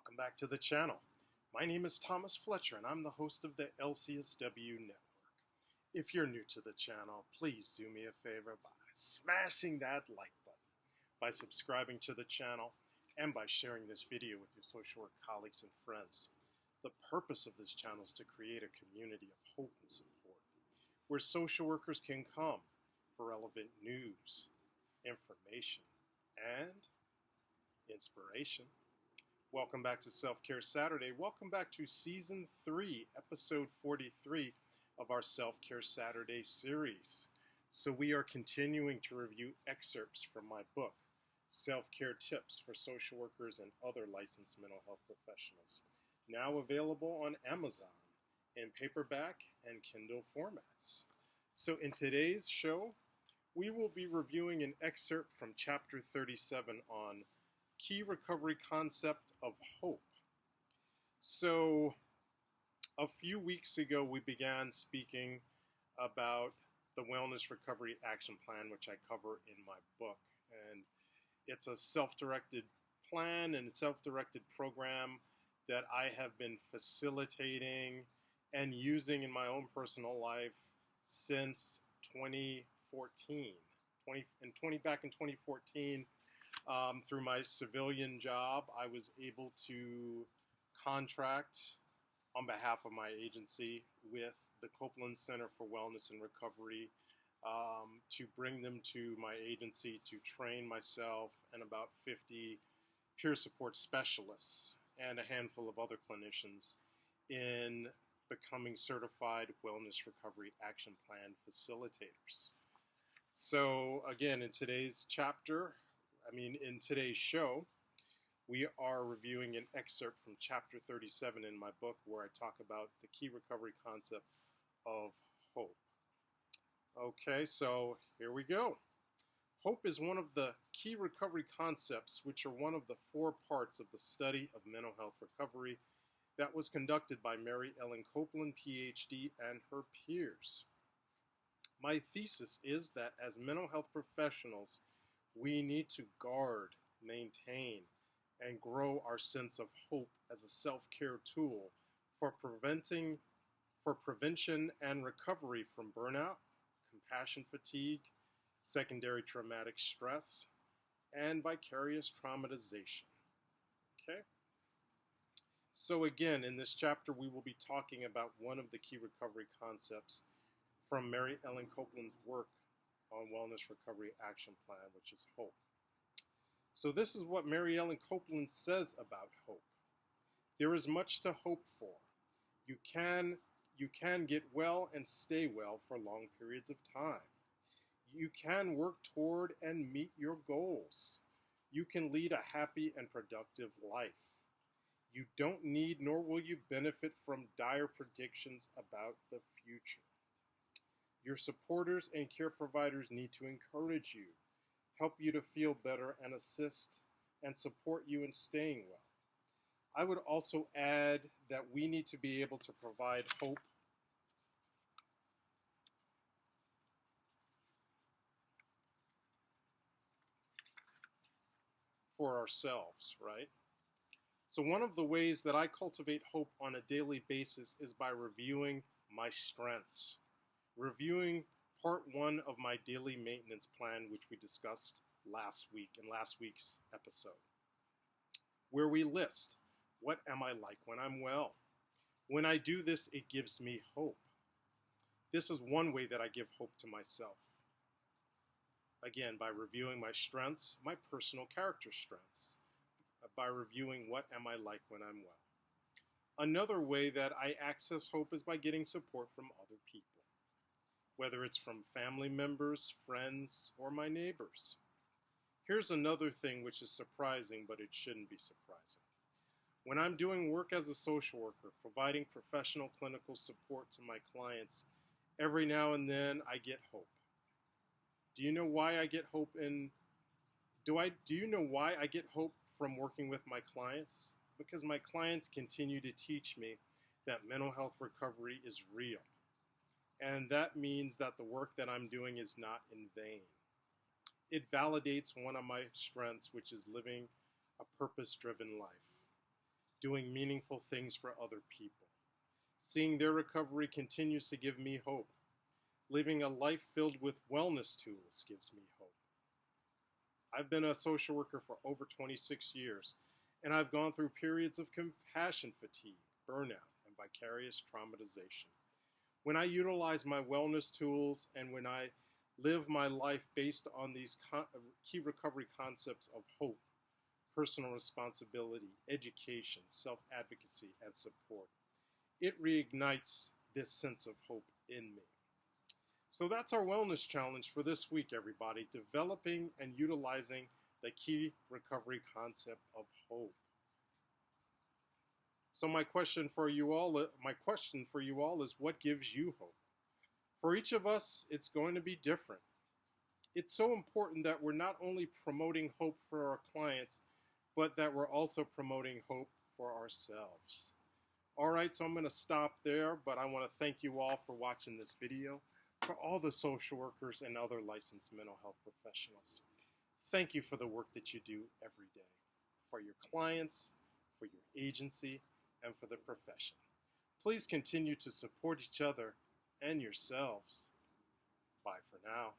Welcome back to the channel. My name is Thomas Fletcher and I'm the host of the LCSW Network. If you're new to the channel, please do me a favor by smashing that like button, by subscribing to the channel, and by sharing this video with your social work colleagues and friends. The purpose of this channel is to create a community of hope and support, where social workers can come for relevant news, information, and inspiration. Welcome back to Self-Care Saturday. Welcome back to Season 3, Episode 43 of our Self-Care Saturday series. So we are continuing to review excerpts from my book, Self-Care Tips for Social Workers and Other Licensed Mental Health Professionals, now available on Amazon in paperback and Kindle formats. So in today's show, we will be reviewing an excerpt from Chapter 37 on Key Recovery Concept of Hope. So a few weeks ago, we began speaking about the Wellness Recovery Action Plan, which I cover in my book. And it's a self-directed plan and self-directed program that I have been facilitating and using in my own personal life since 2014. Back in 2014, through my civilian job, I was able to contract on behalf of my agency with the Copeland Center for Wellness and Recovery to bring them to my agency to train myself and about 50 peer support specialists and a handful of other clinicians in becoming certified Wellness Recovery Action Plan facilitators. So again, in today's show, we are reviewing an excerpt from Chapter 37 in my book where I talk about the key recovery concept of hope. Okay, so here we go. Hope is one of the key recovery concepts, which are one of the 4 parts of the study of mental health recovery that was conducted by Mary Ellen Copeland, PhD, and her peers. My thesis is that as mental health professionals, we need to guard, maintain, and grow our sense of hope as a self-care tool for prevention and recovery from burnout, compassion fatigue, secondary traumatic stress, and vicarious traumatization. Okay? So again, in this chapter, we will be talking about one of the key recovery concepts from Mary Ellen Copeland's work on Wellness Recovery Action Plan, which is hope. So this is what Mary Ellen Copeland says about hope. There is much to hope for. You can get well and stay well for long periods of time. You can work toward and meet your goals. You can lead a happy and productive life. You don't need nor will you benefit from dire predictions about the future. Your supporters and care providers need to encourage you, help you to feel better, and assist and support you in staying well. I would also add that we need to be able to provide hope for ourselves, right? So one of the ways that I cultivate hope on a daily basis is by reviewing my strengths. Reviewing part 1 of my daily maintenance plan, which we discussed last week in last week's episode, where we list, what am I like when I'm well? When I do this, it gives me hope. This is one way that I give hope to myself. Again, by reviewing my strengths, my personal character strengths, by reviewing what am I like when I'm well. Another way that I access hope is by getting support from other people, whether it's from family members, friends, or my neighbors. Here's another thing which is surprising, but it shouldn't be surprising. When I'm doing work as a social worker, providing professional clinical support to my clients, every now and then I get hope. Do you know why I get hope do you know why I get hope from working with my clients? Because my clients continue to teach me that mental health recovery is real. And that means that the work that I'm doing is not in vain. It validates one of my strengths, which is living a purpose-driven life. doing meaningful things for other people. Seeing their recovery continues to give me hope. Living a life filled with wellness tools gives me hope. I've been a social worker for over 26 years, and I've gone through periods of compassion fatigue, burnout, and vicarious traumatization. When I utilize my wellness tools and when I live my life based on these key recovery concepts of hope, personal responsibility, education, self advocacy, and support, it reignites this sense of hope in me. So that's our wellness challenge for this week, everybody, developing and utilizing the key recovery concept of hope. So my question for you all is, what gives you hope? For each of us, it's going to be different. It's so important that we're not only promoting hope for our clients, but that we're also promoting hope for ourselves. All right, so I'm going to stop there, but I want to thank you all for watching this video. For all the social workers and other licensed mental health professionals, thank you for the work that you do every day, for your clients, for your agency, and for the profession. Please continue to support each other and yourselves. Bye for now.